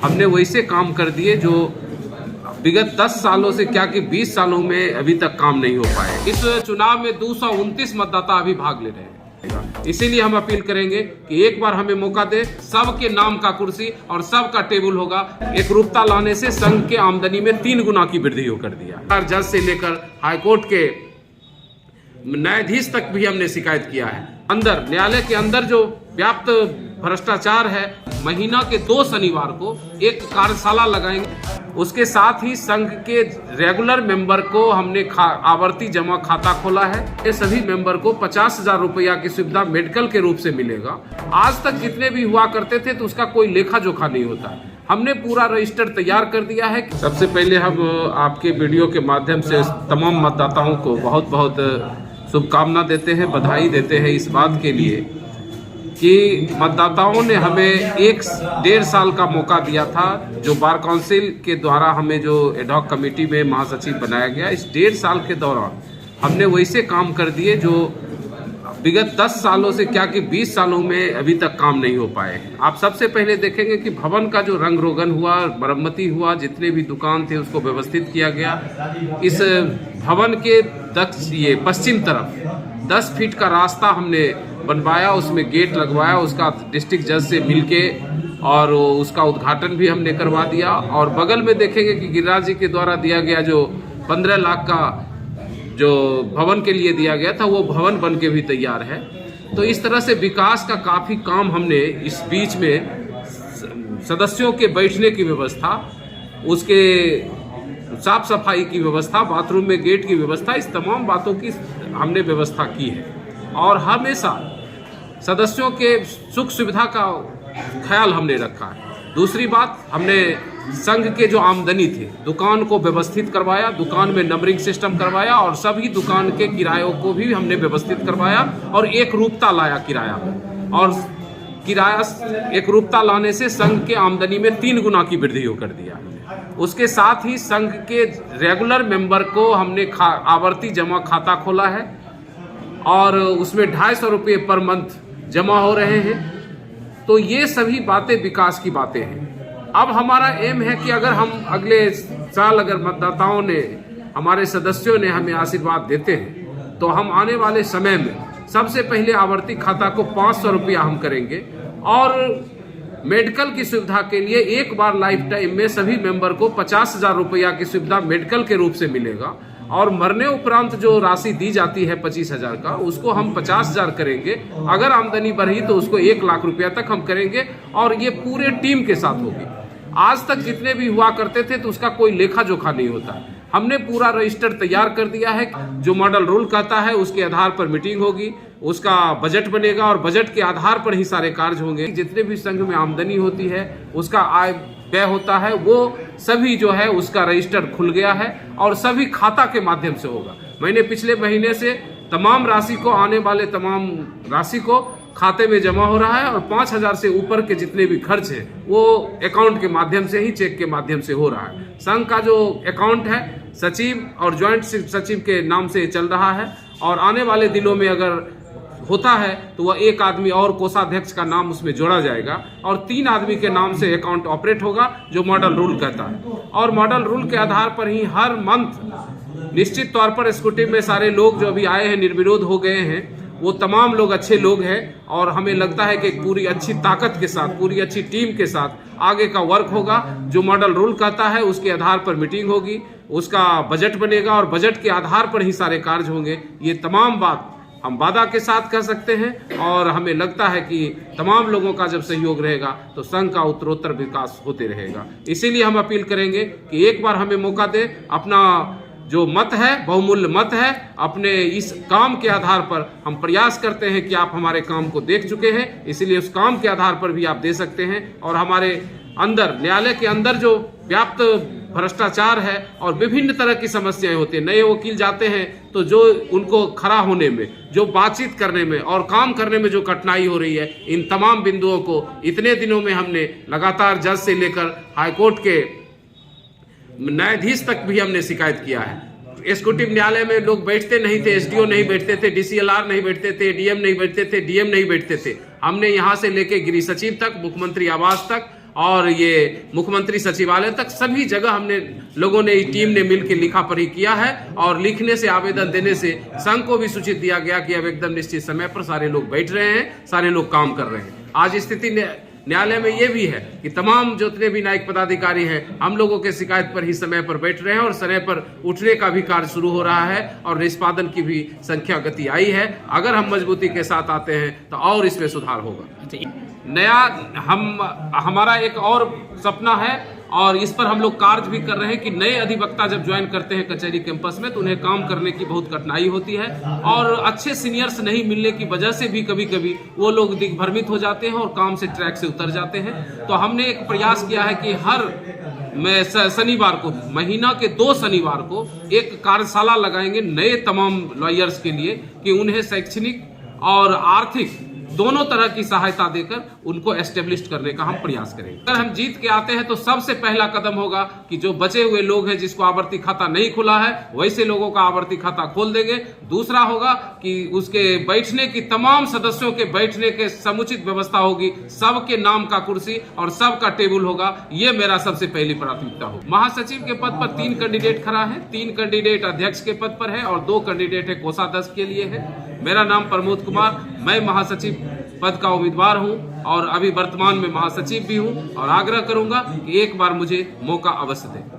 हमने वैसे काम कर दिए जो विगत 10 सालों से क्या कि 20 सालों में अभी तक काम नहीं हो पाए। इस चुनाव में 229 मतदाता अभी भाग ले रहे हैं। इसीलिए हम अपील करेंगे कि एक बार हमें मौका दे, सबके नाम का कुर्सी और सबका टेबल होगा। एकरूपता लाने से संघ के आमदनी में 3 गुना की वृद्धि कर दिया। जज से लेकर हाईकोर्ट के न्यायाधीश तक भी हमने शिकायत किया है। अंदर न्यायालय के अंदर जो व्याप्त भ्रष्टाचार है, महीना के 2 शनिवार को एक कार्यशाला लगाएंगे। उसके साथ ही संघ के रेगुलर मेंबर को हमने आवर्ती जमा खाता खोला है। ये सभी मेंबर को 50,000 रुपया की सुविधा मेडिकल के रूप से मिलेगा। आज तक जितने भी हुआ करते थे तो उसका कोई लेखा जोखा नहीं होता। हमने पूरा रजिस्टर तैयार कर दिया है। सबसे पहले हम आपके वीडियो के माध्यम से तमाम मतदाताओं को बहुत बहुत शुभकामना देते हैं, बधाई देते हैं इस बात के लिए कि मतदाताओं ने हमें 1.5 साल का मौका दिया था, जो बार काउंसिल के द्वारा हमें जो एडहॉक कमेटी में महासचिव बनाया गया। इस 1.5 साल के दौरान हमने वैसे काम कर दिए जो विगत 10 सालों से क्या कि 20 सालों में अभी तक काम नहीं हो पाए। आप सबसे पहले देखेंगे कि भवन का जो रंग रोगन हुआ, मरम्मती हुआ, जितने भी दुकान थे उसको व्यवस्थित किया गया। इस भवन के पश्चिम तरफ 10 फीट का रास्ता हमने बनवाया, उसमें गेट लगवाया, उसका डिस्ट्रिक्ट जज से मिलके और उसका उद्घाटन भी हमने करवा दिया। और बगल में देखेंगे कि गिरिराज जी के द्वारा दिया गया जो 15 लाख का जो भवन के लिए दिया गया था, वो भवन बन के भी तैयार है। तो इस तरह से विकास का काफ़ी काम हमने इस बीच में सदस्यों के बैठने की व्यवस्था, उसके साफ सफाई की व्यवस्था, बाथरूम में गेट की व्यवस्था, इस तमाम बातों की हमने व्यवस्था की है। और हमेशा सदस्यों के सुख सुविधा का ख्याल हमने रखा है। दूसरी बात, हमने संघ के जो आमदनी थे, दुकान को व्यवस्थित करवाया, दुकान में नंबरिंग सिस्टम करवाया और सभी दुकान के किरायों को भी हमने व्यवस्थित करवाया और एक रूपता लाया किराया में। और किराया एक रूपता लाने से संघ के आमदनी में 3 गुना की वृद्धि कर दिया। उसके साथ ही संघ के रेगुलर मेंबर को हमने आवर्ती जमा खाता खोला है और उसमें 250 रुपये पर मंथ जमा हो रहे हैं। तो ये सभी बातें विकास की बातें हैं। अब हमारा एम है कि अगर हम अगले साल अगर मतदाताओं ने, हमारे सदस्यों ने हमें आशीर्वाद देते हैं तो हम आने वाले समय में सबसे पहले आवर्ती खाता को 500 रुपया हम करेंगे और मेडिकल की सुविधा के लिए एक बार लाइफ टाइम में सभी मेंबर को 50,000 रुपया की सुविधा मेडिकल के रूप से मिलेगा। और मरने उपरांत जो राशि दी जाती है 25,000 का, उसको हम 50,000 करेंगे। अगर आमदनी बढ़ी तो उसको 1 लाख रुपया तक हम करेंगे और ये पूरे टीम के साथ होगी। आज तक जितने भी हुआ करते थे तो उसका कोई लेखा जोखा नहीं होता। हमने पूरा रजिस्टर तैयार कर दिया है। जो मॉडल रूल कहता है उसके आधार पर मीटिंग होगी, उसका बजट बनेगा और बजट के आधार पर ही सारे कार्य होंगे। जितने भी संघ में आमदनी होती है, उसका आय व्यय होता है, वो सभी जो है उसका रजिस्टर खुल गया है और सभी खाता के माध्यम से होगा। मैंने पिछले महीने से तमाम राशि को, आने वाले तमाम राशि को खाते में जमा हो रहा है और 5,000 से ऊपर के जितने भी खर्च हैं वो अकाउंट के माध्यम से ही, चेक के माध्यम से हो रहा है। संघ का जो अकाउंट है सचिव और ज्वाइंट सचिव के नाम से चल रहा है और आने वाले दिनों में अगर होता है तो वह 1 आदमी और कोषाध्यक्ष का नाम उसमें जोड़ा जाएगा और 3 आदमी के नाम से अकाउंट ऑपरेट होगा, जो मॉडल रूल कहता है। और मॉडल रूल के आधार पर ही हर मंथ निश्चित तौर पर स्कूटी में सारे लोग जो अभी आए हैं, निर्विरोध हो गए हैं, वो तमाम लोग अच्छे लोग हैं और हमें लगता है कि पूरी अच्छी ताकत के साथ, पूरी अच्छी टीम के साथ आगे का वर्क होगा। जो मॉडल रूल कहता है उसके आधार पर मीटिंग होगी, उसका बजट बनेगा और बजट के आधार पर ही सारे कार्य होंगे। ये तमाम बात हम वादा के साथ कह सकते हैं और हमें लगता है कि तमाम लोगों का जब सहयोग रहेगा तो संघ का उत्तरोत्तर विकास होते रहेगा। इसीलिए हम अपील करेंगे कि एक बार हमें मौका दे, अपना जो मत है, बहुमूल्य मत है, अपने इस काम के आधार पर हम प्रयास करते हैं कि आप हमारे काम को देख चुके हैं, इसीलिए उस काम के आधार पर भी आप दे सकते हैं। और हमारे अंदर, न्यायालय के अंदर जो व्याप्त भ्रष्टाचार है और विभिन्न तरह की समस्याएं होती हैं, नए वकील जाते हैं तो जो उनको खड़ा होने में, जो बातचीत करने में और काम करने में जो कठिनाई हो रही है, इन तमाम बिंदुओं को इतने दिनों में हमने लगातार जज से लेकर हाईकोर्ट के न्यायाधीश तक भी हमने शिकायत किया है। एग्जीक्यूटिव न्यायालय में लोग बैठते नहीं थे, एसडीओ नहीं बैठते थे, डीसीएलआर नहीं बैठते थे, डीएम नहीं बैठते थे, डीएम नहीं बैठते थे। हमने यहाँ से लेके गृह सचिव तक, मुख्यमंत्री आवास तक और ये मुख्यमंत्री सचिवालय तक सभी जगह हमने लोगों ने, टीम ने मिलकर लिखा पढ़ी किया है। और लिखने से, आवेदन देने से संघ को भी सूचित दिया गया कि अब एकदम निश्चित समय पर सारे लोग बैठ रहे हैं, सारे लोग काम कर रहे हैं। आज स्थिति न्यायालय में ये भी है कि तमाम जितने भी न्यायिक पदाधिकारी हैं, हम लोगों के शिकायत पर ही समय पर बैठ रहे हैं और समय पर उठने का भी कार्य शुरू हो रहा है और निष्पादन की भी संख्या गति आई है। अगर हम मजबूती के साथ आते हैं तो और इसमें सुधार होगा। नया हमारा एक और सपना है और इस पर हम लोग कार्य भी कर रहे हैं कि नए अधिवक्ता जब ज्वाइन करते हैं कचहरी कैंपस में तो उन्हें काम करने की बहुत कठिनाई होती है और अच्छे सीनियर्स नहीं मिलने की वजह से भी कभी कभी वो लोग दिग्भ्रमित हो जाते हैं और काम से, ट्रैक से उतर जाते हैं। तो हमने एक प्रयास किया है कि हर शनिवार को, महीना के 2 शनिवार को एक कार्यशाला लगाएंगे नए तमाम लॉयर्स के लिए कि उन्हें शैक्षणिक और आर्थिक दोनों तरह की सहायता देकर उनको एस्टेब्लिश करने का हम प्रयास करेंगे। अगर हम जीत के आते हैं तो सबसे पहला कदम होगा कि जो बचे हुए लोग हैं जिसको आवर्ती खाता नहीं खुला है वैसे लोगों का आवर्ती खाता खोल देंगे। दूसरा होगा कि उसके बैठने की, तमाम सदस्यों के बैठने के समुचित व्यवस्था होगी, सबके नाम का कुर्सी और सबका टेबल होगा। ये मेरा सबसे पहली प्राथमिकता हो। महासचिव के पद पर 3 कैंडिडेट खड़ा है, 3 कैंडिडेट अध्यक्ष के पद पर है और 2 कैंडिडेट है कोषाध्यक्ष के लिए है। मेरा नाम प्रमोद कुमार, मैं महासचिव पद का उम्मीदवार हूं और अभी वर्तमान में महासचिव भी हूं और आग्रह करूंगा कि एक बार मुझे मौका अवश्य दें।